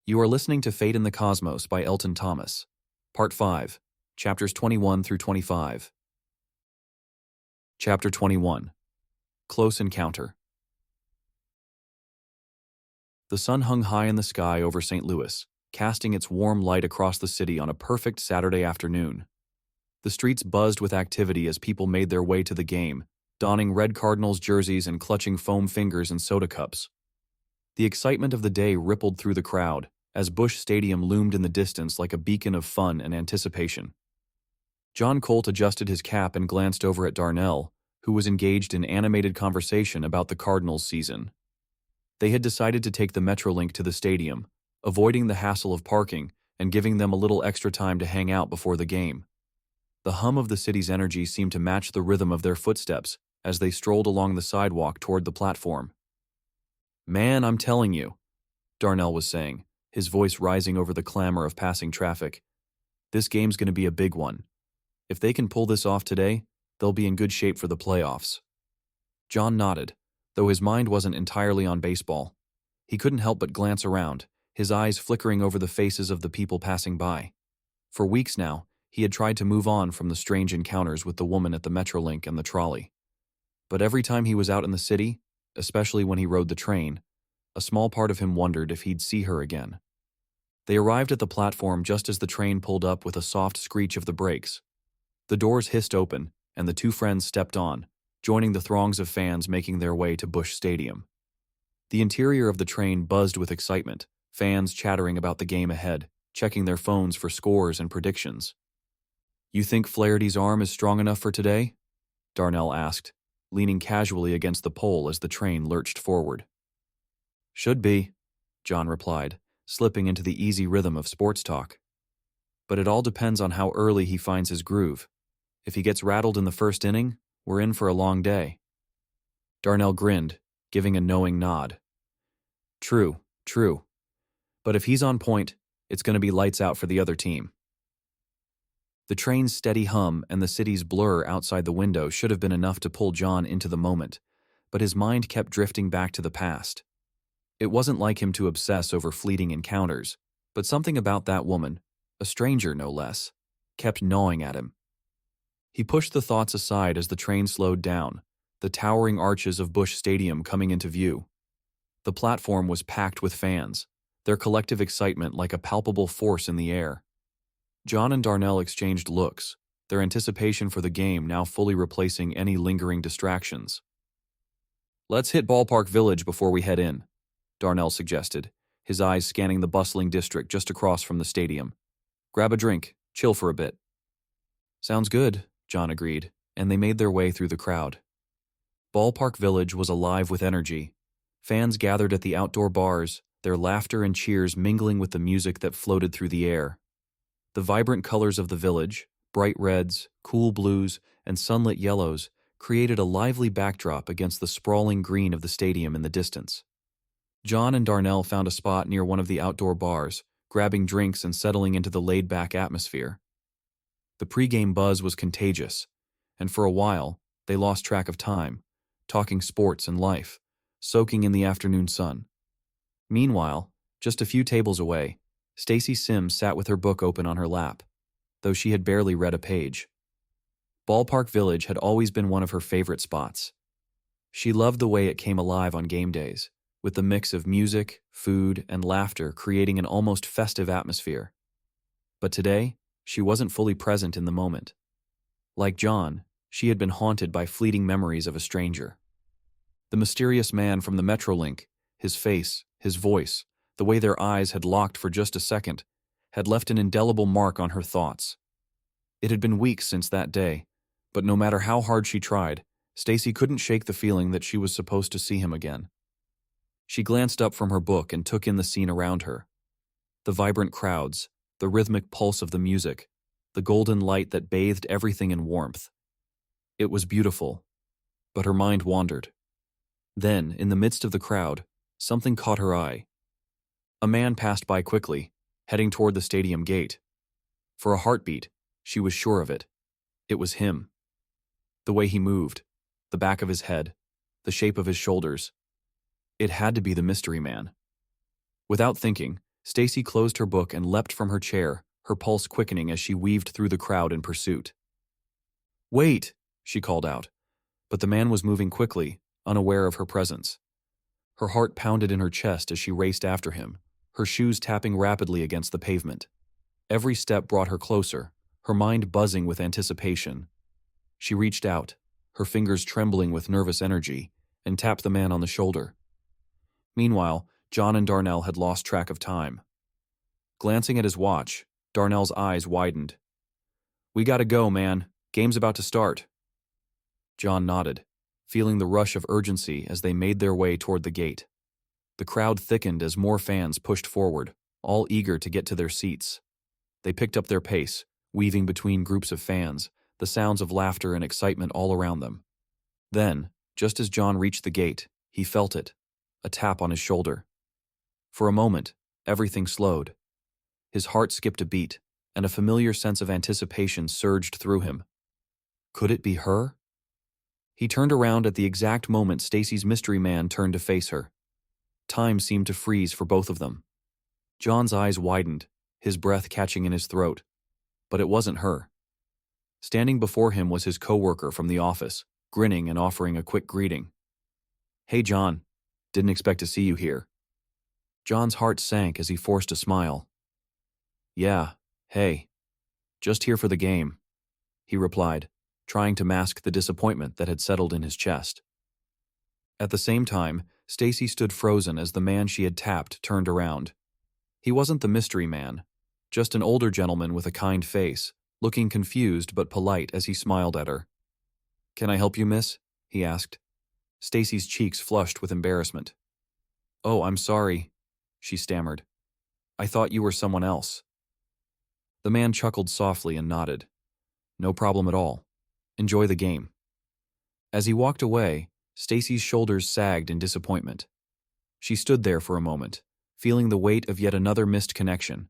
You are listening to Fate in the Cosmos by Elton Thomas. Part 5, Chapters 21 through 25. Chapter 21. Close Encounter. The sun hung high in the sky over St. Louis, casting its warm light across the city on a perfect Saturday afternoon. The streets buzzed with activity as people made their way to the game, donning red Cardinals jerseys and clutching foam fingers and soda cups. The excitement of the day rippled through the crowd, as Busch Stadium loomed in the distance like a beacon of fun and anticipation. John Colt adjusted his cap and glanced over at Darnell, who was engaged in animated conversation about the Cardinals' season. They had decided to take the Metrolink to the stadium, avoiding the hassle of parking and giving them a little extra time to hang out before the game. The hum of the city's energy seemed to match the rhythm of their footsteps as they strolled along the sidewalk toward the platform. "Man, I'm telling you," Darnell was saying, his voice rising over the clamor of passing traffic. "This game's going to be a big one. If they can pull this off today, they'll be in good shape for the playoffs." John nodded, though his mind wasn't entirely on baseball. He couldn't help but glance around, his eyes flickering over the faces of the people passing by. For weeks now, he had tried to move on from the strange encounters with the woman at the Metrolink and the trolley. But every time he was out in the city, especially when he rode the train, a small part of him wondered if he'd see her again. They arrived at the platform just as the train pulled up with a soft screech of the brakes. The doors hissed open, and the two friends stepped on, joining the throngs of fans making their way to Busch Stadium. The interior of the train buzzed with excitement, fans chattering about the game ahead, checking their phones for scores and predictions. "You think Flaherty's arm is strong enough for today?" Darnell asked, leaning casually against the pole as the train lurched forward. "Should be," John replied, slipping into the easy rhythm of sports talk. "But it all depends on how early he finds his groove. If he gets rattled in the first inning, we're in for a long day." Darnell grinned, giving a knowing nod. True. But if he's on point, it's going to be lights out for the other team." The train's steady hum and the city's blur outside the window should have been enough to pull John into the moment, but his mind kept drifting back to the past. It wasn't like him to obsess over fleeting encounters, but something about that woman, a stranger no less, kept gnawing at him. He pushed the thoughts aside as the train slowed down, the towering arches of Busch Stadium coming into view. The platform was packed with fans, their collective excitement like a palpable force in the air. John and Darnell exchanged looks, their anticipation for the game now fully replacing any lingering distractions. "Let's hit Ballpark Village before we head in," Darnell suggested, his eyes scanning the bustling district just across from the stadium. "Grab a drink, chill for a bit." "Sounds good," John agreed, and they made their way through the crowd. Ballpark Village was alive with energy. Fans gathered at the outdoor bars, their laughter and cheers mingling with the music that floated through the air. The vibrant colors of the village, bright reds, cool blues, and sunlit yellows, created a lively backdrop against the sprawling green of the stadium in the distance. John and Darnell found a spot near one of the outdoor bars, grabbing drinks and settling into the laid-back atmosphere. The pregame buzz was contagious, and for a while, they lost track of time, talking sports and life, soaking in the afternoon sun. Meanwhile, just a few tables away, Stacy Sims sat with her book open on her lap, though she had barely read a page. Ballpark Village had always been one of her favorite spots. She loved the way it came alive on game days, with the mix of music, food, and laughter creating an almost festive atmosphere. But today, she wasn't fully present in the moment. Like John, she had been haunted by fleeting memories of a stranger. The mysterious man from the Metrolink, his face, his voice, the way their eyes had locked for just a second, had left an indelible mark on her thoughts. It had been weeks since that day, but no matter how hard she tried, Stacy couldn't shake the feeling that she was supposed to see him again. She glanced up from her book and took in the scene around her. The vibrant crowds, the rhythmic pulse of the music, the golden light that bathed everything in warmth. It was beautiful, but her mind wandered. Then, in the midst of the crowd, something caught her eye. A man passed by quickly, heading toward the stadium gate. For a heartbeat, she was sure of it. It was him. The way he moved, the back of his head, the shape of his shoulders. It had to be the mystery man. Without thinking, Stacy closed her book and leapt from her chair, her pulse quickening as she weaved through the crowd in pursuit. "Wait!" she called out. But the man was moving quickly, unaware of her presence. Her heart pounded in her chest as she raced after him, her shoes tapping rapidly against the pavement. Every step brought her closer, her mind buzzing with anticipation. She reached out, her fingers trembling with nervous energy, and tapped the man on the shoulder. Meanwhile, John and Darnell had lost track of time. Glancing at his watch, Darnell's eyes widened. "We gotta go, man. Game's about to start." John nodded, feeling the rush of urgency as they made their way toward the gate. The crowd thickened as more fans pushed forward, all eager to get to their seats. They picked up their pace, weaving between groups of fans, the sounds of laughter and excitement all around them. Then, just as John reached the gate, he felt it, a tap on his shoulder. For a moment, everything slowed. His heart skipped a beat, and a familiar sense of anticipation surged through him. Could it be her? He turned around at the exact moment Stacy's mystery man turned to face her. Time seemed to freeze for both of them. John's eyes widened, his breath catching in his throat. But it wasn't her. Standing before him was his coworker from the office, grinning and offering a quick greeting. "Hey, John. Didn't expect to see you here." John's heart sank as he forced a smile. "Yeah, hey. Just here for the game," he replied, trying to mask the disappointment that had settled in his chest. At the same time, Stacy stood frozen as the man she had tapped turned around. He wasn't the mystery man, just an older gentleman with a kind face, looking confused but polite as he smiled at her. "Can I help you, miss?" he asked. Stacy's cheeks flushed with embarrassment. "Oh, I'm sorry," she stammered. "I thought you were someone else." The man chuckled softly and nodded. "No problem at all. Enjoy the game." As he walked away, Stacy's shoulders sagged in disappointment. She stood there for a moment, feeling the weight of yet another missed connection.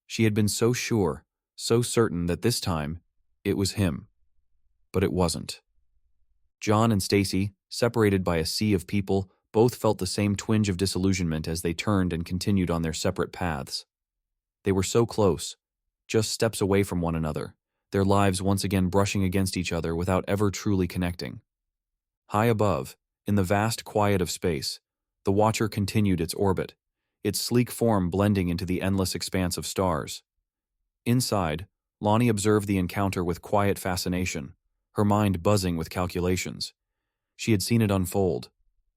She had been so sure, so certain that this time, it was him. But it wasn't. John and Stacy, separated by a sea of people, both felt the same twinge of disillusionment as they turned and continued on their separate paths. They were so close, just steps away from one another, their lives once again brushing against each other without ever truly connecting. High above, in the vast quiet of space, the Watcher continued its orbit, its sleek form blending into the endless expanse of stars. Inside, Lonni observed the encounter with quiet fascination, her mind buzzing with calculations. She had seen it unfold,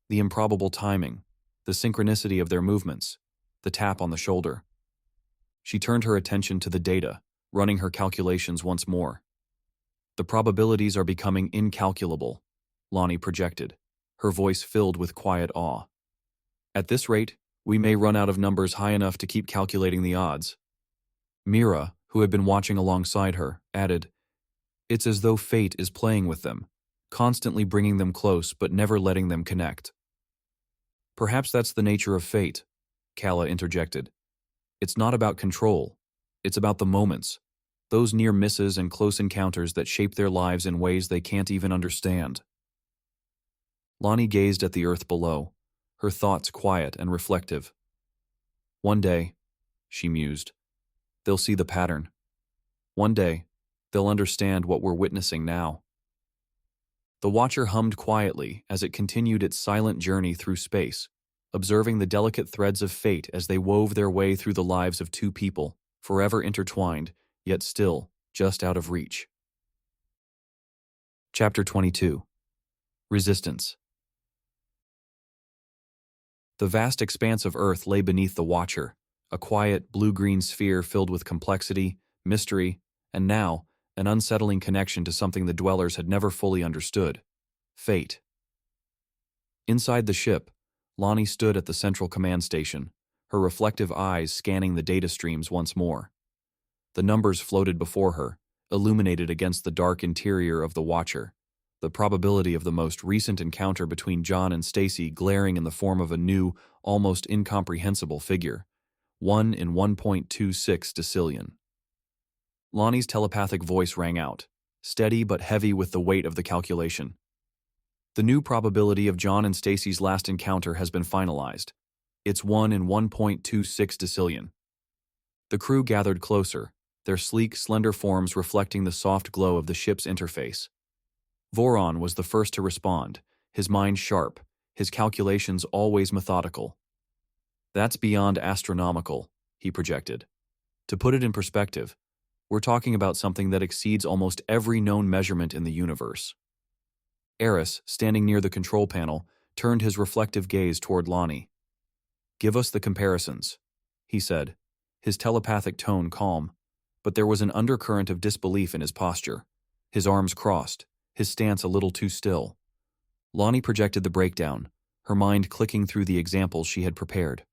the improbable timing, the synchronicity of their movements, the tap on the shoulder. She turned her attention to the data, running her calculations once more. "The probabilities are becoming incalculable," Lonni projected, her voice filled with quiet awe. "At this rate, we may run out of numbers high enough to keep calculating the odds." Mira, who had been watching alongside her, added, "It's as though fate is playing with them, constantly bringing them close but never letting them connect." "Perhaps that's the nature of fate," Kala interjected. "It's not about control. It's about the moments, those near misses and close encounters that shape their lives in ways they can't even understand." Lonni gazed at the earth below, her thoughts quiet and reflective. "One day," she mused, "they'll see the pattern. One day, they'll understand what we're witnessing now." The Watcher hummed quietly as it continued its silent journey through space, observing the delicate threads of fate as they wove their way through the lives of two people, forever intertwined, yet still just out of reach. Chapter 22. Resistance. The vast expanse of Earth lay beneath the Watcher, a quiet, blue-green sphere filled with complexity, mystery, and now, an unsettling connection to something the dwellers had never fully understood: fate. Inside the ship, Lonni stood at the central command station, her reflective eyes scanning the data streams once more. The numbers floated before her, illuminated against the dark interior of the Watcher, the probability of the most recent encounter between John and Stacy glaring in the form of a new, almost incomprehensible figure: 1 in 1.26 decillion. Lonnie's telepathic voice rang out, steady but heavy with the weight of the calculation. "The new probability of John and Stacy's last encounter has been finalized. It's 1 in 1.26 decillion. The crew gathered closer, their sleek, slender forms reflecting the soft glow of the ship's interface. Voron was the first to respond, his mind sharp, his calculations always methodical. That's beyond astronomical, he projected. To put it in perspective, we're talking about something that exceeds almost every known measurement in the universe. Eris, standing near the control panel, turned his reflective gaze toward Lonni. "Give us the comparisons," he said, his telepathic tone calm, but there was an undercurrent of disbelief in his posture, his arms crossed, his stance a little too still. Lonni projected the breakdown, her mind clicking through the examples she had prepared.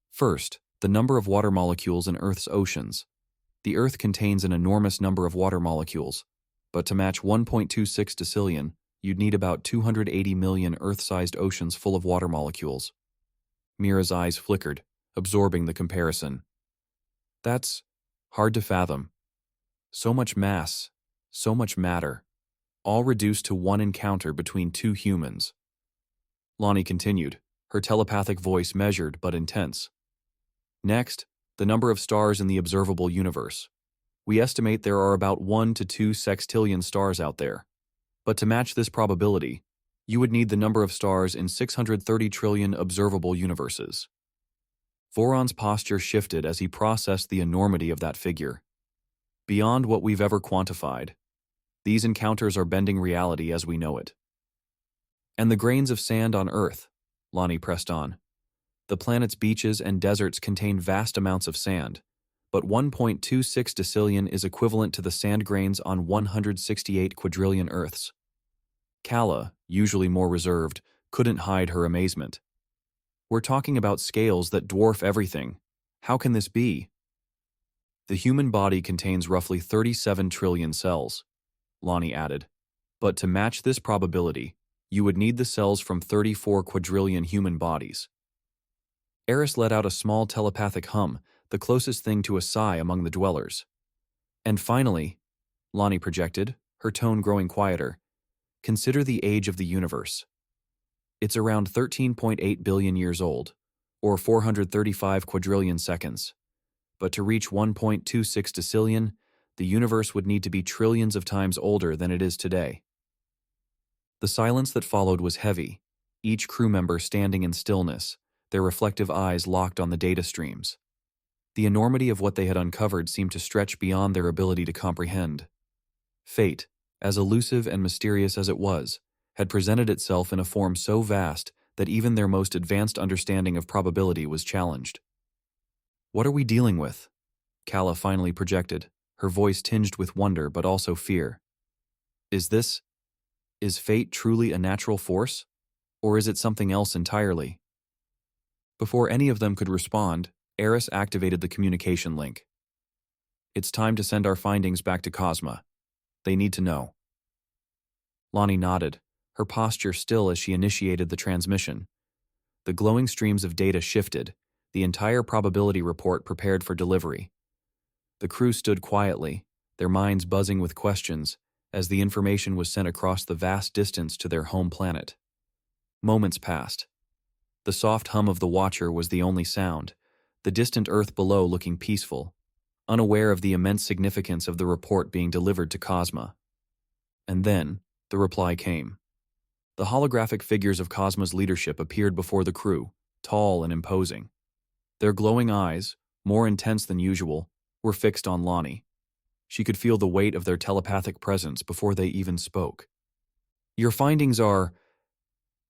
First, the number of water molecules in Earth's oceans. The Earth contains an enormous number of water molecules, but to match 1.26 decillion, you'd need about 280 million Earth-sized oceans full of water molecules. Mira's eyes flickered, absorbing the comparison. That's hard to fathom. So much mass, so much matter, all reduced to one encounter between two humans. Lonni continued, her telepathic voice measured but intense. Next, the number of stars in the observable universe. We estimate there are about 1 to 2 sextillion stars out there. But to match this probability, you would need the number of stars in 630 trillion observable universes. Voron's posture shifted as he processed the enormity of that figure. Beyond what we've ever quantified, these encounters are bending reality as we know it. And the grains of sand on Earth, Lonni pressed on. The planet's beaches and deserts contain vast amounts of sand, but 1.26 decillion is equivalent to the sand grains on 168 quadrillion Earths. Kala, usually more reserved, couldn't hide her amazement. We're talking about scales that dwarf everything. How can this be? The human body contains roughly 37 trillion cells, Lonni added. But to match this probability, you would need the cells from 34 quadrillion human bodies. Eris let out a small telepathic hum, the closest thing to a sigh among the dwellers. And finally, Lonni projected, her tone growing quieter, consider the age of the universe. It's around 13.8 billion years old, or 435 quadrillion seconds. But to reach 1.26 decillion, the universe would need to be trillions of times older than it is today. The silence that followed was heavy, each crew member standing in stillness, their reflective eyes locked on the data streams. The enormity of what they had uncovered seemed to stretch beyond their ability to comprehend. Fate, as elusive and mysterious as it was, had presented itself in a form so vast that even their most advanced understanding of probability was challenged. "What are we dealing with?" Kala finally projected, her voice tinged with wonder but also fear. Is fate truly a natural force? Or is it something else entirely? Before any of them could respond, Eris activated the communication link. "It's time to send our findings back to Cosma. They need to know." Lonni nodded, her posture still as she initiated the transmission. The glowing streams of data shifted, the entire probability report prepared for delivery. The crew stood quietly, their minds buzzing with questions, as the information was sent across the vast distance to their home planet. Moments passed. The soft hum of the Watcher was the only sound, the distant Earth below looking peaceful, unaware of the immense significance of the report being delivered to Cosma. And then, the reply came. The holographic figures of Cosma's leadership appeared before the crew, tall and imposing. Their glowing eyes, more intense than usual, were fixed on Lonni. She could feel the weight of their telepathic presence before they even spoke. "Your findings are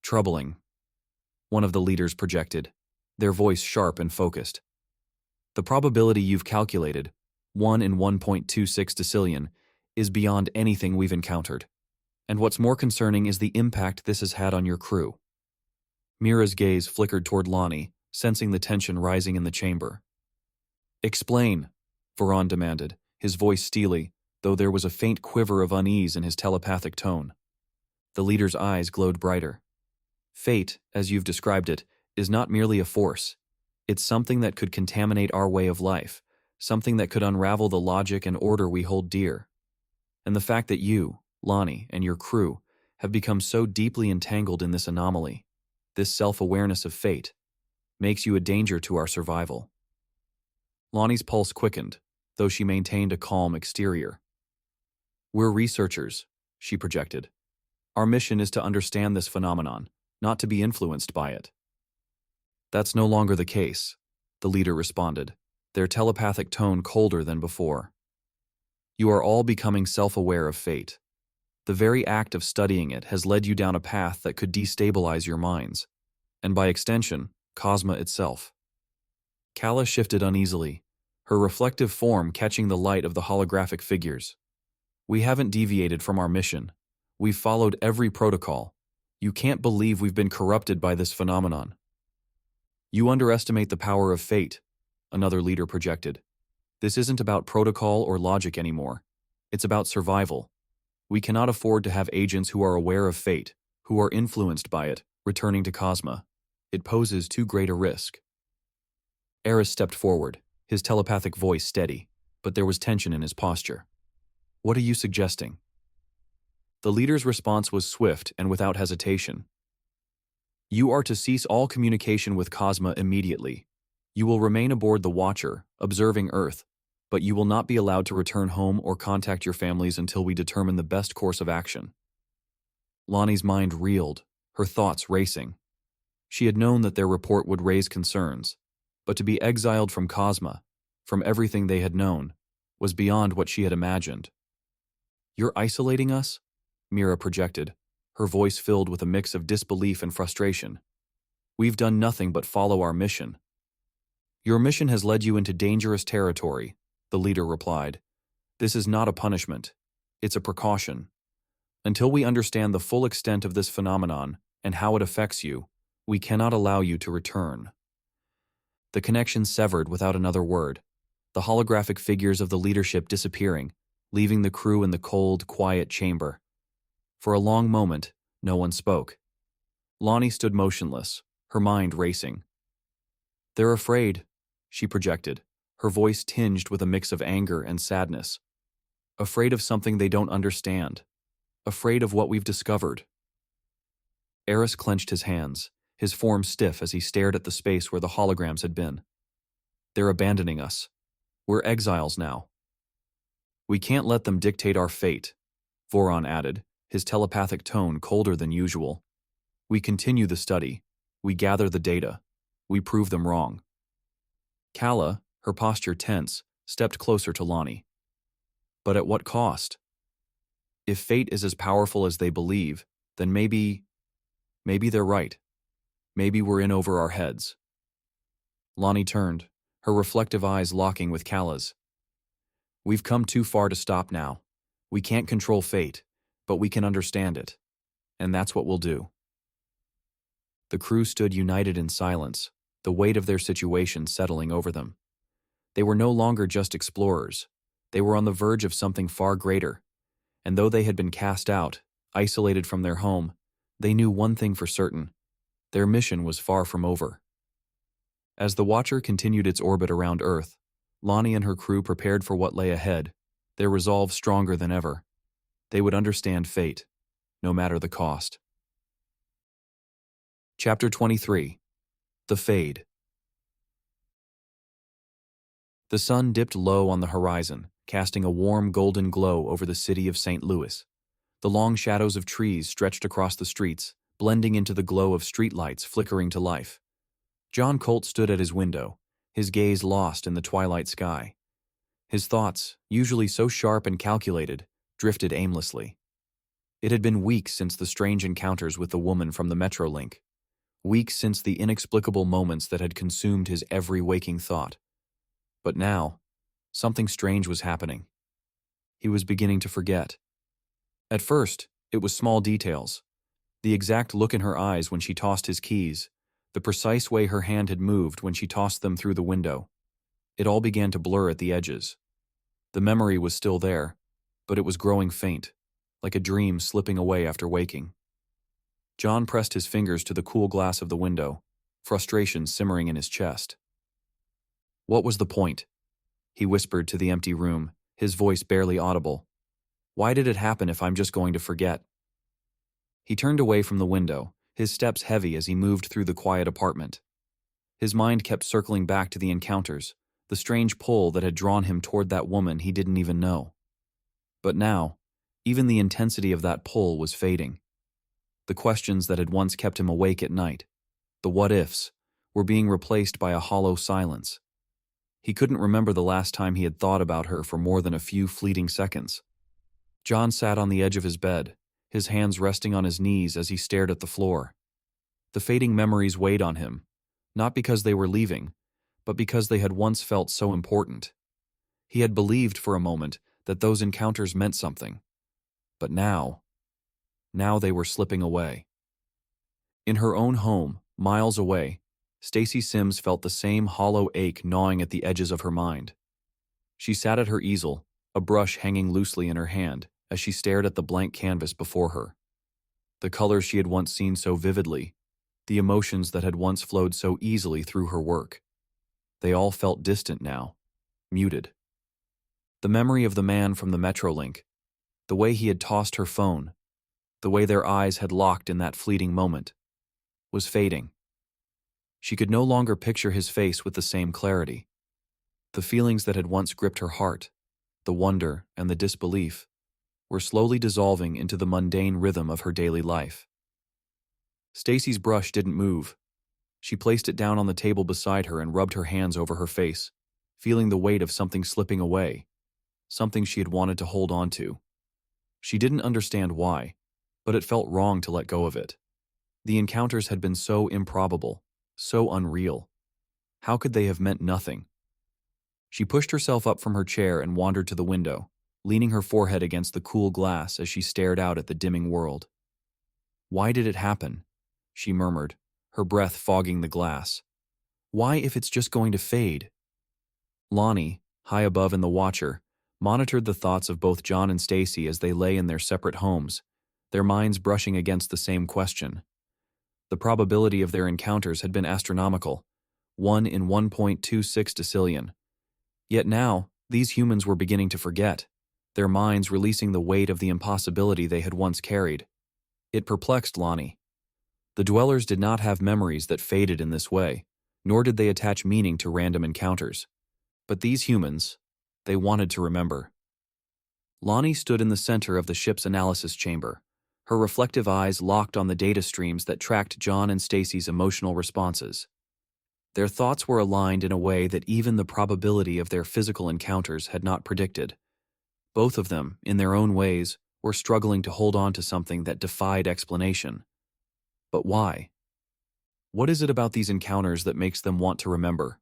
troubling," one of the leaders projected, their voice sharp and focused. "The probability you've calculated, 1 in 1.26 decillion, is beyond anything we've encountered. And what's more concerning is the impact this has had on your crew." Mira's gaze flickered toward Lonni, sensing the tension rising in the chamber. "Explain," Voron demanded, his voice steely, though there was a faint quiver of unease in his telepathic tone. The leader's eyes glowed brighter. "Fate, as you've described it, is not merely a force. It's something that could contaminate our way of life, something that could unravel the logic and order we hold dear. And the fact that you, Lonni, and your crew have become so deeply entangled in this anomaly, this self-awareness of fate, makes you a danger to our survival." Lonnie's pulse quickened, though she maintained a calm exterior. "We're researchers," she projected. "Our mission is to understand this phenomenon, not to be influenced by it." "That's no longer the case," the leader responded, their telepathic tone colder than before. "You are all becoming self-aware of fate. The very act of studying it has led you down a path that could destabilize your minds, and by extension, Cosma itself." Kala shifted uneasily, her reflective form catching the light of the holographic figures. "We haven't deviated from our mission. We've followed every protocol. You can't believe we've been corrupted by this phenomenon." "You underestimate the power of fate," another leader projected. "This isn't about protocol or logic anymore. It's about survival. We cannot afford to have agents who are aware of fate, who are influenced by it, returning to Cosma. It poses too great a risk." Eris stepped forward, his telepathic voice steady, but there was tension in his posture. "What are you suggesting?" The leader's response was swift and without hesitation. "You are to cease all communication with Cosma immediately. You will remain aboard the Watcher, observing Earth, but you will not be allowed to return home or contact your families until we determine the best course of action." Lonnie's mind reeled, her thoughts racing. She had known that their report would raise concerns, but to be exiled from Cosma, from everything they had known, was beyond what she had imagined. "You're isolating us?" Mira projected, her voice filled with a mix of disbelief and frustration. "We've done nothing but follow our mission." "Your mission has led you into dangerous territory," the leader replied. "This is not a punishment. It's a precaution. Until we understand the full extent of this phenomenon and how it affects you, we cannot allow you to return." The connection severed without another word, the holographic figures of the leadership disappearing, leaving the crew in the cold, quiet chamber. For a long moment, no one spoke. Lonni stood motionless, her mind racing. "They're afraid," she projected, her voice tinged with a mix of anger and sadness. "Afraid of something they don't understand. Afraid of what we've discovered." Eris clenched his hands, his form stiff as he stared at the space where the holograms had been. "They're abandoning us. We're exiles now." "We can't let them dictate our fate," Voron added, his telepathic tone colder than usual. "We continue the study. We gather the data. We prove them wrong." Kala, her posture tense, stepped closer to Lonni. "But at what cost? If fate is as powerful as they believe, then maybe they're right. Maybe we're in over our heads." Lonni turned, her reflective eyes locking with Kala's. "We've come too far to stop now. We can't control fate, but we can understand it. And that's what we'll do." The crew stood united in silence, the weight of their situation settling over them. They were no longer just explorers. They were on the verge of something far greater. And though they had been cast out, isolated from their home, they knew one thing for certain. Their mission was far from over. As the Watcher continued its orbit around Earth, Lonni and her crew prepared for what lay ahead, their resolve stronger than ever. They would understand fate, no matter the cost. Chapter 23. The Fade. The sun dipped low on the horizon, casting a warm golden glow over the city of St. Louis. The long shadows of trees stretched across the streets, blending into the glow of streetlights flickering to life. John Colt stood at his window, his gaze lost in the twilight sky. His thoughts, usually so sharp and calculated, drifted aimlessly. It had been weeks since the strange encounters with the woman from the Metrolink. Weeks since the inexplicable moments that had consumed his every waking thought. But now, something strange was happening. He was beginning to forget. At first, it was small details. The exact look in her eyes when she tossed his keys, the precise way her hand had moved when she tossed them through the window. It all began to blur at the edges. The memory was still there, but it was growing faint, like a dream slipping away after waking. John pressed his fingers to the cool glass of the window, frustration simmering in his chest. "What was the point?" he whispered to the empty room, his voice barely audible. "Why did it happen if I'm just going to forget?" He turned away from the window, his steps heavy as he moved through the quiet apartment. His mind kept circling back to the encounters, the strange pull that had drawn him toward that woman he didn't even know. But now, even the intensity of that pull was fading. The questions that had once kept him awake at night, the what-ifs, were being replaced by a hollow silence. He couldn't remember the last time he had thought about her for more than a few fleeting seconds. John sat on the edge of his bed, his hands resting on his knees as he stared at the floor. The fading memories weighed on him, not because they were leaving, but because they had once felt so important. He had believed for a moment that those encounters meant something. But now they were slipping away. In her own home, miles away, Stacy Sims felt the same hollow ache gnawing at the edges of her mind. She sat at her easel, a brush hanging loosely in her hand, as she stared at the blank canvas before her. The colors she had once seen so vividly, the emotions that had once flowed so easily through her work. They all felt distant now, muted. The memory of the man from the Metrolink, the way he had tossed her phone, the way their eyes had locked in that fleeting moment, was fading. She could no longer picture his face with the same clarity. The feelings that had once gripped her heart, the wonder and the disbelief, were slowly dissolving into the mundane rhythm of her daily life. Stacy's brush didn't move. She placed it down on the table beside her and rubbed her hands over her face, feeling the weight of something slipping away, something she had wanted to hold on to. She didn't understand why, but it felt wrong to let go of it. The encounters had been so improbable, so unreal. How could they have meant nothing? She pushed herself up from her chair and wandered to the window, leaning her forehead against the cool glass as she stared out at the dimming world. "Why did it happen?" she murmured, her breath fogging the glass. "Why if it's just going to fade?" Lonni, high above in the watcher, monitored the thoughts of both John and Stacy as they lay in their separate homes, their minds brushing against the same question. The probability of their encounters had been astronomical, 1 in 1.26 decillion. Yet now, these humans were beginning to forget, their minds releasing the weight of the impossibility they had once carried. It perplexed Lonni. The dwellers did not have memories that faded in this way, nor did they attach meaning to random encounters. But these humans, they wanted to remember. Lonni stood in the center of the ship's analysis chamber, her reflective eyes locked on the data streams that tracked John and Stacy's emotional responses. Their thoughts were aligned in a way that even the probability of their physical encounters had not predicted. Both of them, in their own ways, were struggling to hold on to something that defied explanation. But why? What is it about these encounters that makes them want to remember?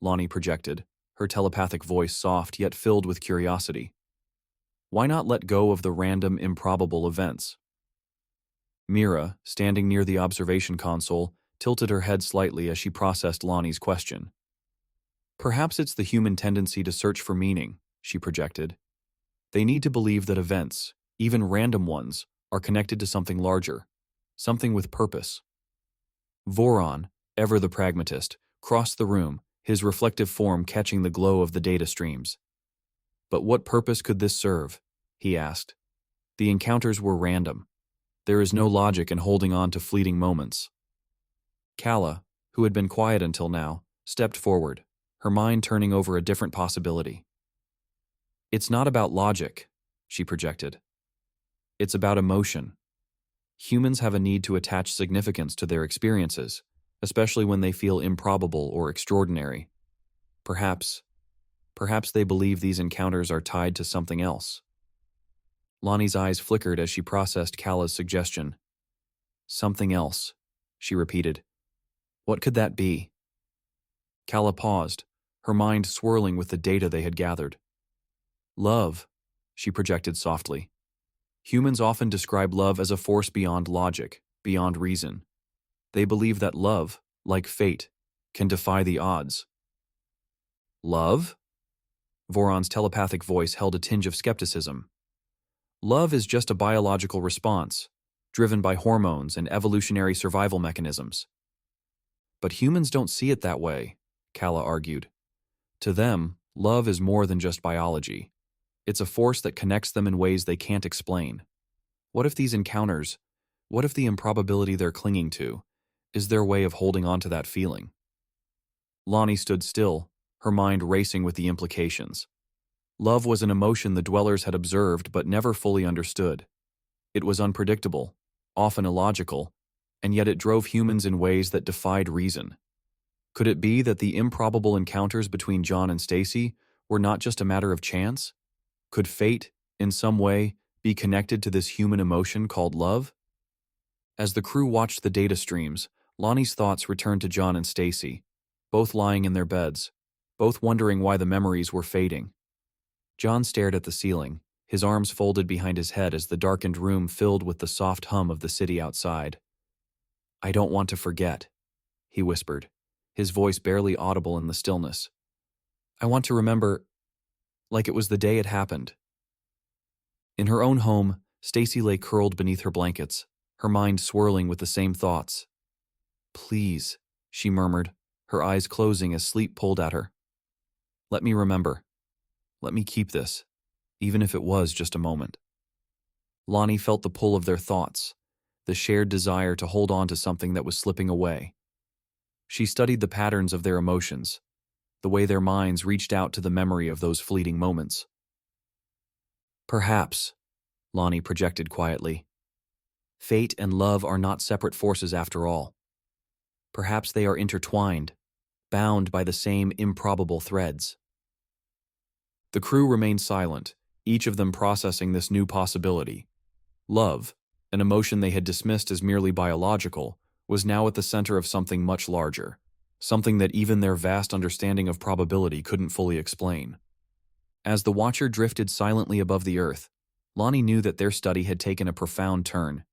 Lonni projected, her telepathic voice soft yet filled with curiosity. Why not let go of the random, improbable events? Mira, standing near the observation console, tilted her head slightly as she processed Lonnie's question. Perhaps it's the human tendency to search for meaning, she projected. They need to believe that events, even random ones, are connected to something larger, something with purpose. Voron, ever the pragmatist, crossed the room, his reflective form catching the glow of the data streams. But what purpose could this serve? He asked. The encounters were random. There is no logic in holding on to fleeting moments. Kala, who had been quiet until now, stepped forward, her mind turning over a different possibility. It's not about logic, she projected. It's about emotion. Humans have a need to attach significance to their experiences, especially when they feel improbable or extraordinary. Perhaps they believe these encounters are tied to something else. Lonnie's eyes flickered as she processed Kala's suggestion. Something else, she repeated. What could that be? Kala paused, her mind swirling with the data they had gathered. Love, she projected softly. Humans often describe love as a force beyond logic, beyond reason. They believe that love, like fate, can defy the odds. Love? Voron's telepathic voice held a tinge of skepticism. Love is just a biological response, driven by hormones and evolutionary survival mechanisms. But humans don't see it that way, Kala argued. To them, love is more than just biology. It's a force that connects them in ways they can't explain. What if these encounters, what if the improbability they're clinging to, is their way of holding on to that feeling? Lonni stood still, her mind racing with the implications. Love was an emotion the dwellers had observed but never fully understood. It was unpredictable, often illogical, and yet it drove humans in ways that defied reason. Could it be that the improbable encounters between John and Stacy were not just a matter of chance? Could fate, in some way, be connected to this human emotion called love? As the crew watched the data streams, Lonnie's thoughts returned to John and Stacy, both lying in their beds, both wondering why the memories were fading. John stared at the ceiling, his arms folded behind his head as the darkened room filled with the soft hum of the city outside. "I don't want to forget," he whispered, his voice barely audible in the stillness. "I want to remember like it was the day it happened." In her own home, Stacy lay curled beneath her blankets, her mind swirling with the same thoughts. "Please," she murmured, her eyes closing as sleep pulled at her. "Let me remember. Let me keep this, even if it was just a moment." Lonni felt the pull of their thoughts, the shared desire to hold on to something that was slipping away. She studied the patterns of their emotions, the way their minds reached out to the memory of those fleeting moments. "Perhaps," Lonni projected quietly, "fate and love are not separate forces after all. Perhaps they are intertwined, bound by the same improbable threads." The crew remained silent, each of them processing this new possibility. Love, an emotion they had dismissed as merely biological, was now at the center of something much larger, something that even their vast understanding of probability couldn't fully explain. As the Watcher drifted silently above the earth, Lonni knew that their study had taken a profound turn.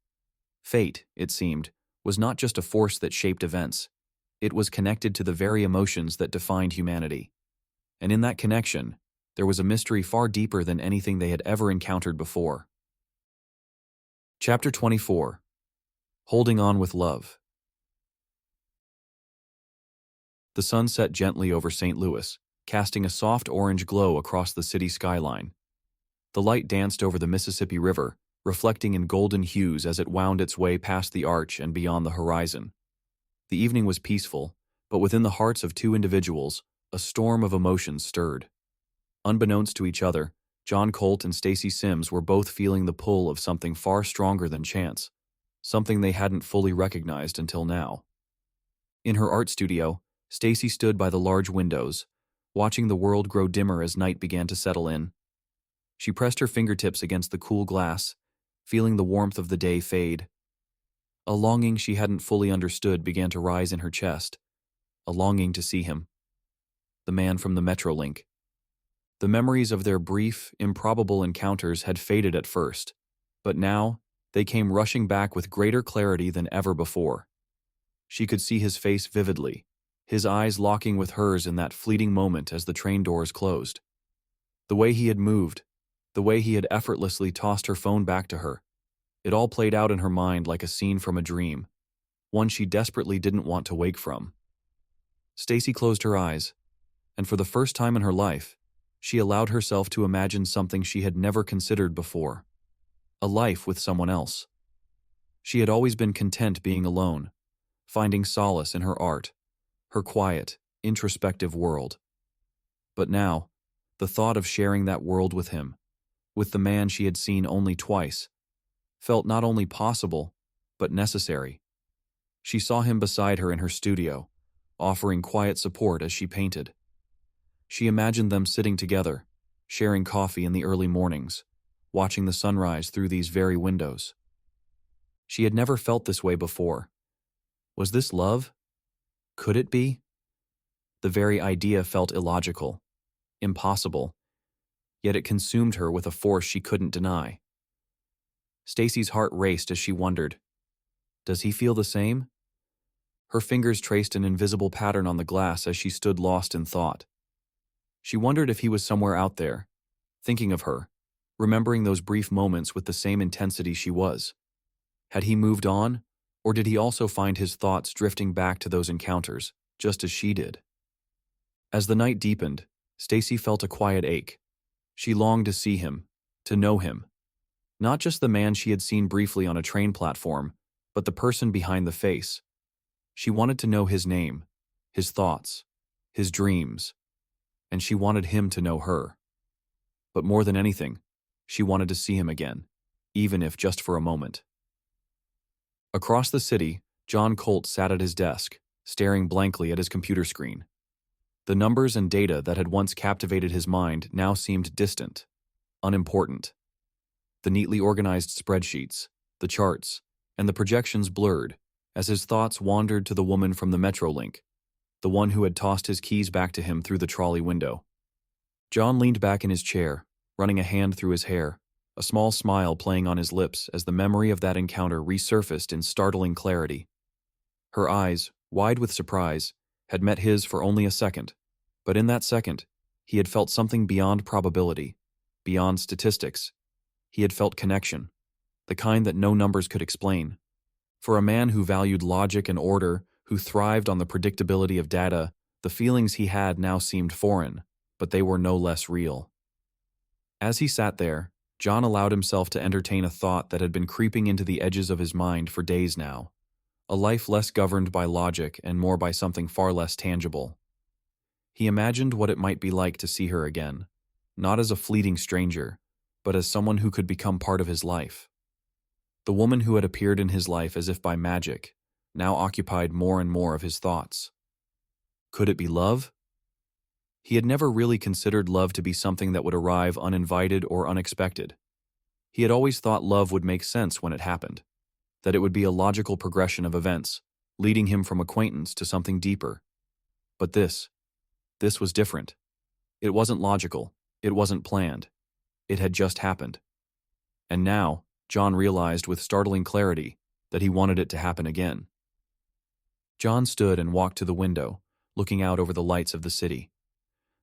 Fate, it seemed, was not just a force that shaped events. It was connected to the very emotions that defined humanity. And in that connection, there was a mystery far deeper than anything they had ever encountered before. Chapter 24. Holding On with Love. The sun set gently over St. Louis, casting a soft orange glow across the city skyline. The light danced over the Mississippi River, reflecting in golden hues as it wound its way past the arch and beyond the horizon. The evening was peaceful, but within the hearts of two individuals, a storm of emotions stirred. Unbeknownst to each other, John Colt and Stacy Sims were both feeling the pull of something far stronger than chance, something they hadn't fully recognized until now. In her art studio, Stacy stood by the large windows, watching the world grow dimmer as night began to settle in. She pressed her fingertips against the cool glass, feeling the warmth of the day fade. A longing she hadn't fully understood began to rise in her chest, a longing to see him. The man from the Metrolink. The memories of their brief, improbable encounters had faded at first, but now they came rushing back with greater clarity than ever before. She could see his face vividly, his eyes locking with hers in that fleeting moment as the train doors closed. The way he had moved, the way he had effortlessly tossed her phone back to her, it all played out in her mind like a scene from a dream, one she desperately didn't want to wake from. Stacy closed her eyes, and for the first time in her life, she allowed herself to imagine something she had never considered before: a life with someone else. She had always been content being alone, finding solace in her art, her quiet, introspective world. But now, the thought of sharing that world with him, with the man she had seen only twice, felt not only possible, but necessary. She saw him beside her in her studio, offering quiet support as she painted. She imagined them sitting together, sharing coffee in the early mornings, watching the sunrise through these very windows. She had never felt this way before. Was this love? Could it be? The very idea felt illogical, impossible, yet it consumed her with a force she couldn't deny. Stacy's heart raced as she wondered, does he feel the same? Her fingers traced an invisible pattern on the glass as she stood lost in thought. She wondered if he was somewhere out there, thinking of her, remembering those brief moments with the same intensity she was. Had he moved on, or did he also find his thoughts drifting back to those encounters, just as she did? As the night deepened, Stacy felt a quiet ache. She longed to see him, to know him. Not just the man she had seen briefly on a train platform, but the person behind the face. She wanted to know his name, his thoughts, his dreams, and she wanted him to know her. But more than anything, she wanted to see him again, even if just for a moment. Across the city, John Colt sat at his desk, staring blankly at his computer screen. The numbers and data that had once captivated his mind now seemed distant, unimportant. The neatly organized spreadsheets, the charts, and the projections blurred as his thoughts wandered to the woman from the Metrolink, the one who had tossed his keys back to him through the trolley window. John leaned back in his chair, running a hand through his hair, a small smile playing on his lips as the memory of that encounter resurfaced in startling clarity. Her eyes, wide with surprise, had met his for only a second, but in that second, he had felt something beyond probability, beyond statistics. He had felt connection, the kind that no numbers could explain. For a man who valued logic and order, who thrived on the predictability of data, the feelings he had now seemed foreign, but they were no less real. As he sat there, John allowed himself to entertain a thought that had been creeping into the edges of his mind for days now. A life less governed by logic and more by something far less tangible. He imagined what it might be like to see her again, not as a fleeting stranger, but as someone who could become part of his life. The woman who had appeared in his life as if by magic, now occupied more and more of his thoughts. Could it be love? He had never really considered love to be something that would arrive uninvited or unexpected. He had always thought love would make sense when it happened, that it would be a logical progression of events, leading him from acquaintance to something deeper. But this was different. It wasn't logical, it wasn't planned. It had just happened. And now, John realized with startling clarity that he wanted it to happen again. John stood and walked to the window, looking out over the lights of the city.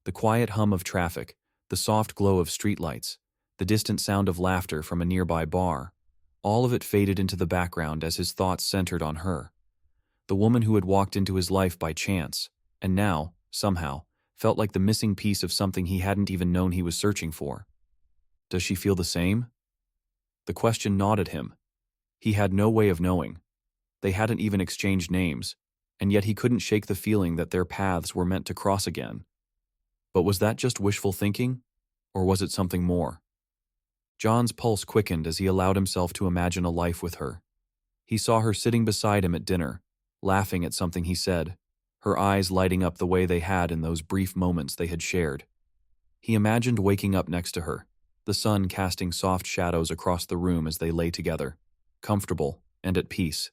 The quiet hum of traffic, the soft glow of streetlights, the distant sound of laughter from a nearby bar, all of it faded into the background as his thoughts centered on her. The woman who had walked into his life by chance, and now, somehow, felt like the missing piece of something he hadn't even known he was searching for. Does she feel the same? The question gnawed at him. He had no way of knowing. They hadn't even exchanged names, and yet he couldn't shake the feeling that their paths were meant to cross again. But was that just wishful thinking, or was it something more? John's pulse quickened as he allowed himself to imagine a life with her. He saw her sitting beside him at dinner, laughing at something he said, her eyes lighting up the way they had in those brief moments they had shared. He imagined waking up next to her, the sun casting soft shadows across the room as they lay together, comfortable and at peace.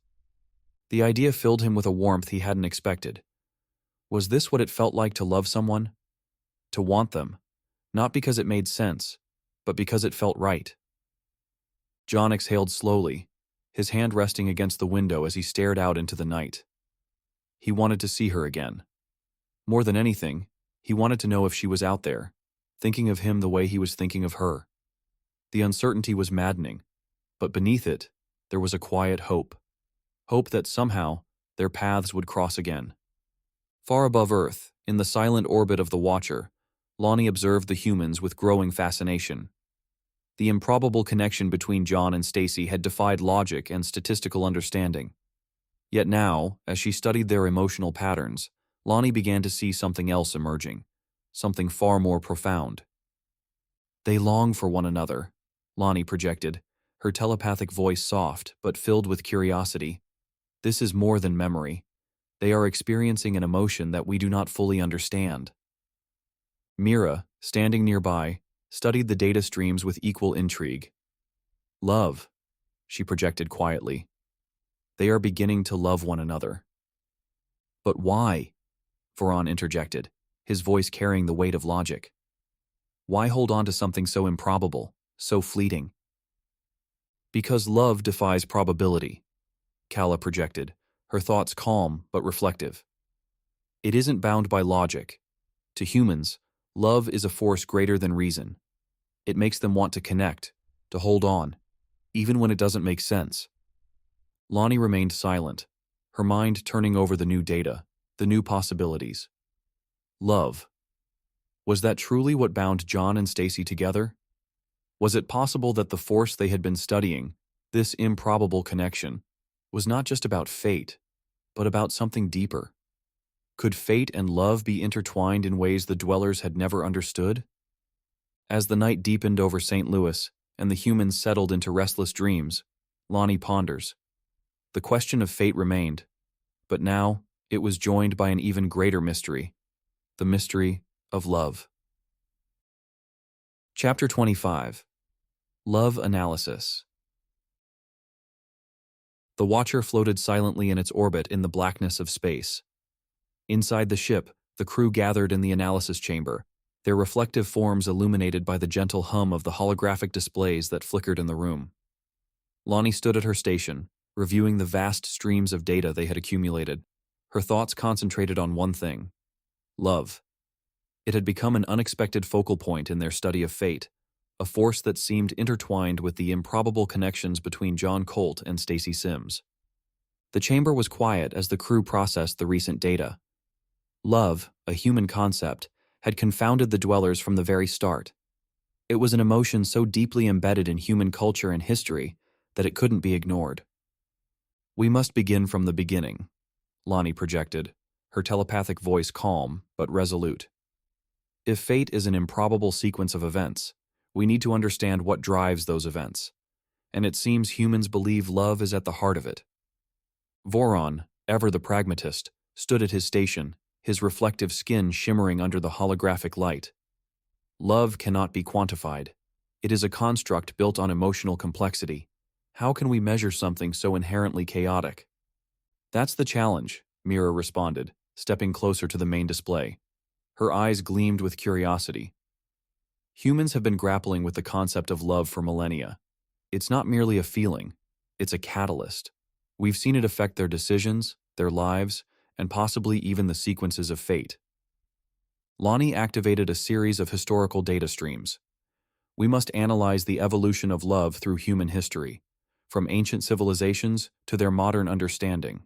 The idea filled him with a warmth he hadn't expected. Was this what it felt like to love someone? To want them, not because it made sense, but because it felt right. John exhaled slowly, his hand resting against the window as he stared out into the night. He wanted to see her again. More than anything, he wanted to know if she was out there, thinking of him the way he was thinking of her. The uncertainty was maddening, but beneath it, there was a quiet hope. Hope that somehow, their paths would cross again. Far above Earth, in the silent orbit of the Watcher, Lonni observed the humans with growing fascination. The improbable connection between John and Stacy had defied logic and statistical understanding. Yet now, as she studied their emotional patterns, Lonni began to see something else emerging, something far more profound. They long for one another, Lonni projected, her telepathic voice soft but filled with curiosity. This is more than memory. They are experiencing an emotion that we do not fully understand. Mira, standing nearby, studied the data streams with equal intrigue. Love, she projected quietly. They are beginning to love one another. But why? Veron interjected, his voice carrying the weight of logic. Why hold on to something so improbable, so fleeting? Because love defies probability, Kala projected, her thoughts calm but reflective. It isn't bound by logic. To humans, love is a force greater than reason. It makes them want to connect, to hold on, even when it doesn't make sense. Lonni remained silent, her mind turning over the new data, the new possibilities. Love. Was that truly what bound John and Stacy together? Was it possible that the force they had been studying, this improbable connection, was not just about fate, but about something deeper? Could fate and love be intertwined in ways the dwellers had never understood? As the night deepened over St. Louis and the humans settled into restless dreams, Lonni ponders. The question of fate remained, but now it was joined by an even greater mystery, the mystery of love. Chapter 25. Love Analysis. The Watcher floated silently in its orbit in the blackness of space. Inside the ship, the crew gathered in the analysis chamber, their reflective forms illuminated by the gentle hum of the holographic displays that flickered in the room. Lonni stood at her station, reviewing the vast streams of data they had accumulated, her thoughts concentrated on one thing: love. It had become an unexpected focal point in their study of fate, a force that seemed intertwined with the improbable connections between John Colt and Stacy Sims. The chamber was quiet as the crew processed the recent data. Love, a human concept, had confounded the dwellers from the very start. It was an emotion so deeply embedded in human culture and history that it couldn't be ignored. "We must begin from the beginning," Lonni projected, her telepathic voice calm but resolute. "If fate is an improbable sequence of events, we need to understand what drives those events, and it seems humans believe love is at the heart of it." Voron, ever the pragmatist, stood at his station, his reflective skin shimmering under the holographic light. "Love cannot be quantified. It is a construct built on emotional complexity. How can we measure something so inherently chaotic?" "That's the challenge," Mira responded, stepping closer to the main display. Her eyes gleamed with curiosity. "Humans have been grappling with the concept of love for millennia. It's not merely a feeling, it's a catalyst. We've seen it affect their decisions, their lives, and possibly even the sequences of fate." Lonni activated a series of historical data streams. "We must analyze the evolution of love through human history, from ancient civilizations to their modern understanding."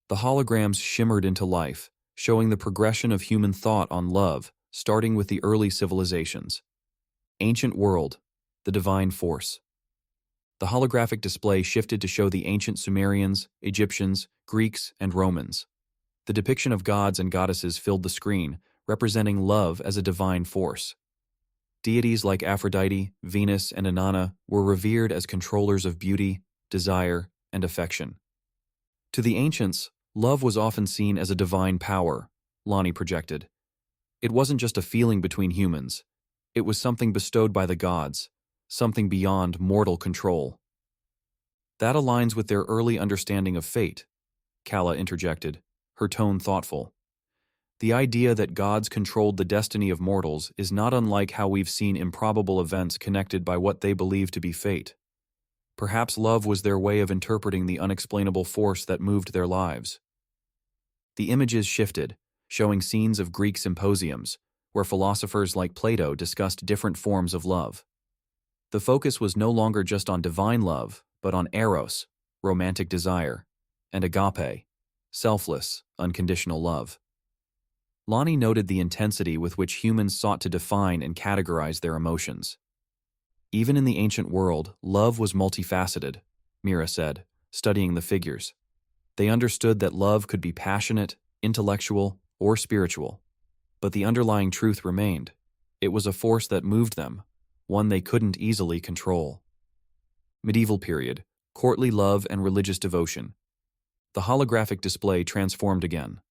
The holograms shimmered into life, showing the progression of human thought on love, starting with the early civilizations. Ancient world, the divine force. The holographic display shifted to show the ancient Sumerians, Egyptians, Greeks, and Romans. The depiction of gods and goddesses filled the screen, representing love as a divine force. Deities like Aphrodite, Venus, and Inanna were revered as controllers of beauty, desire, and affection. To the ancients, love was often seen as a divine power, Lonni projected. It wasn't just a feeling between humans. It was something bestowed by the gods, something beyond mortal control. "That aligns with their early understanding of fate," Kala interjected, her tone thoughtful. "The idea that gods controlled the destiny of mortals is not unlike how we've seen improbable events connected by what they believe to be fate. Perhaps love was their way of interpreting the unexplainable force that moved their lives." The images shifted, showing scenes of Greek symposiums, where philosophers like Plato discussed different forms of love. The focus was no longer just on divine love, but on eros, romantic desire, and agape, selfless, unconditional love. Lonni noted the intensity with which humans sought to define and categorize their emotions. "Even in the ancient world, love was multifaceted," Mira said, studying the figures. They understood that love could be passionate, intellectual, or spiritual. But the underlying truth remained. It was a force that moved them, one they couldn't easily control. Medieval period, courtly love and religious devotion. The holographic display transformed again,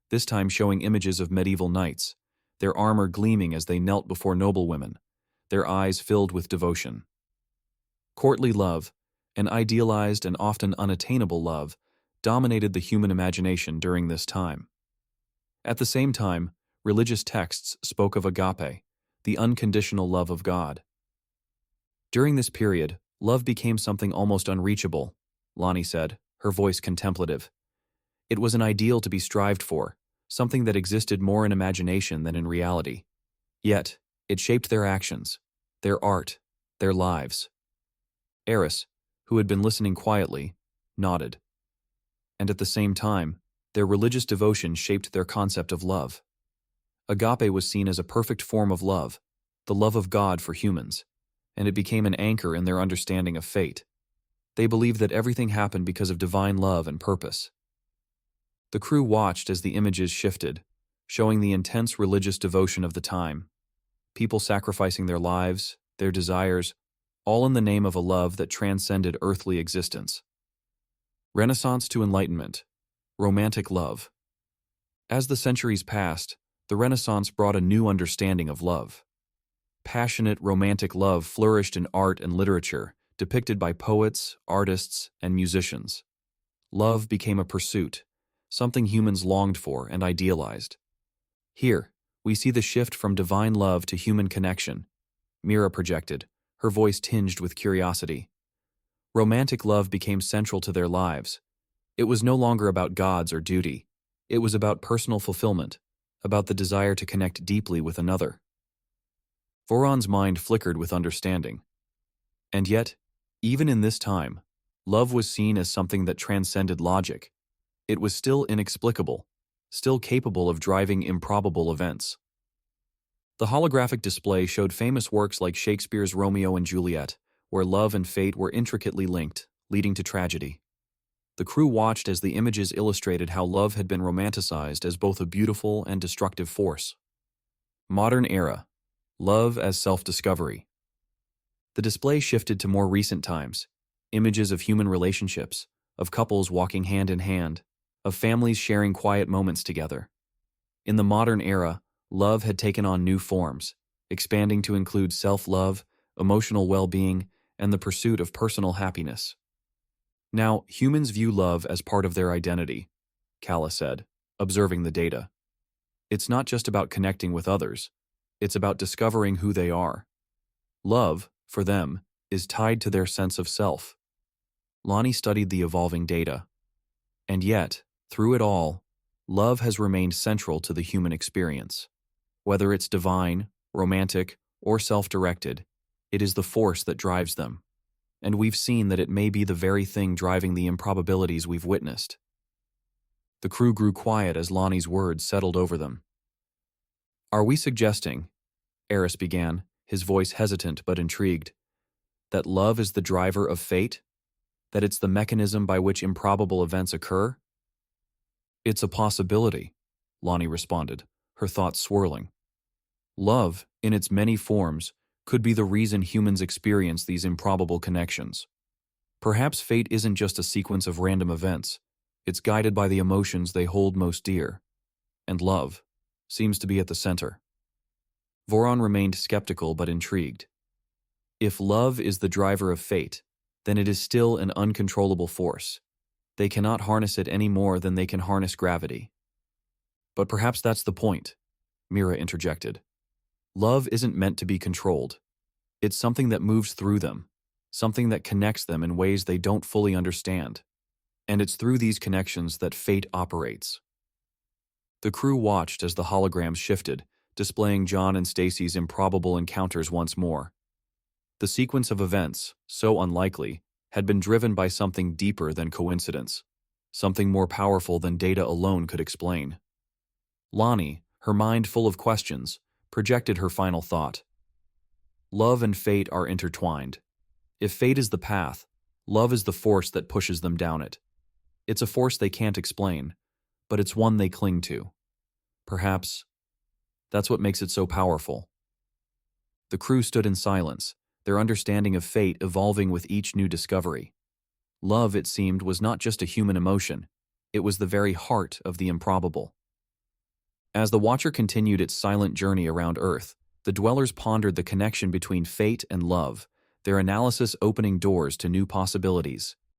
this time showing images of medieval knights, their armor gleaming as they knelt before noblewomen, their eyes filled with devotion. Courtly love, an idealized and often unattainable love, dominated the human imagination during this time. At the same time, religious texts spoke of agape, the unconditional love of God. During this period, love became something almost unreachable, Lonni said, her voice contemplative. It was an ideal to be strived for, something that existed more in imagination than in reality. Yet, it shaped their actions, their art, their lives. Eris, who had been listening quietly, nodded. And at the same time, their religious devotion shaped their concept of love. Agape was seen as a perfect form of love, the love of God for humans, and it became an anchor in their understanding of fate. They believed that everything happened because of divine love and purpose. The crew watched as the images shifted, showing the intense religious devotion of the time. People sacrificing their lives, their desires, all in the name of a love that transcended earthly existence. Renaissance to Enlightenment. Romantic love. As the centuries passed, the Renaissance brought a new understanding of love. Passionate, romantic love flourished in art and literature, depicted by poets, artists, and musicians. Love became a pursuit, something humans longed for and idealized. Here, we see the shift from divine love to human connection, Mira projected, her voice tinged with curiosity. Romantic love became central to their lives. It was no longer about gods or duty. It was about personal fulfillment, about the desire to connect deeply with another. Voron's mind flickered with understanding. And yet, even in this time, love was seen as something that transcended logic. It was still inexplicable, still capable of driving improbable events. The holographic display showed famous works like Shakespeare's Romeo and Juliet, where love and fate were intricately linked, leading to tragedy. The crew watched as the images illustrated how love had been romanticized as both a beautiful and destructive force. Modern era. Love as self-discovery. The display shifted to more recent times, images of human relationships, of couples walking hand in hand, of families sharing quiet moments together. In the modern era, love had taken on new forms, expanding to include self-love, emotional well-being, and the pursuit of personal happiness. Now, humans view love as part of their identity, Kalla said, observing the data. It's not just about connecting with others. It's about discovering who they are. Love, for them, is tied to their sense of self. Lonni studied the evolving data. And yet, through it all, love has remained central to the human experience. Whether it's divine, romantic, or self-directed, it is the force that drives them. And we've seen that it may be the very thing driving the improbabilities we've witnessed. The crew grew quiet as Lonnie's words settled over them. Are we suggesting, Eris began, his voice hesitant but intrigued, that love is the driver of fate? That it's the mechanism by which improbable events occur? It's a possibility, Lonni responded, her thoughts swirling. Love, in its many forms, could be the reason humans experience these improbable connections. Perhaps fate isn't just a sequence of random events. It's guided by the emotions they hold most dear. And love seems to be at the center. Voron remained skeptical but intrigued. If love is the driver of fate, then it is still an uncontrollable force. They cannot harness it any more than they can harness gravity. But perhaps that's the point, Mira interjected. Love isn't meant to be controlled. It's something that moves through them, something that connects them in ways they don't fully understand. And it's through these connections that fate operates. The crew watched as the holograms shifted, displaying John and Stacy's improbable encounters once more. The sequence of events, so unlikely, had been driven by something deeper than coincidence, something more powerful than data alone could explain. Lonni, her mind full of questions, projected her final thought. Love and fate are intertwined. If fate is the path, love is the force that pushes them down it. It's a force they can't explain, but it's one they cling to. Perhaps that's what makes it so powerful. The crew stood in silence, their understanding of fate evolving with each new discovery. Love, it seemed, was not just a human emotion. It was the very heart of the improbable. As the Watcher continued its silent journey around Earth, the dwellers pondered the connection between fate and love, their analysis opening doors to new possibilities.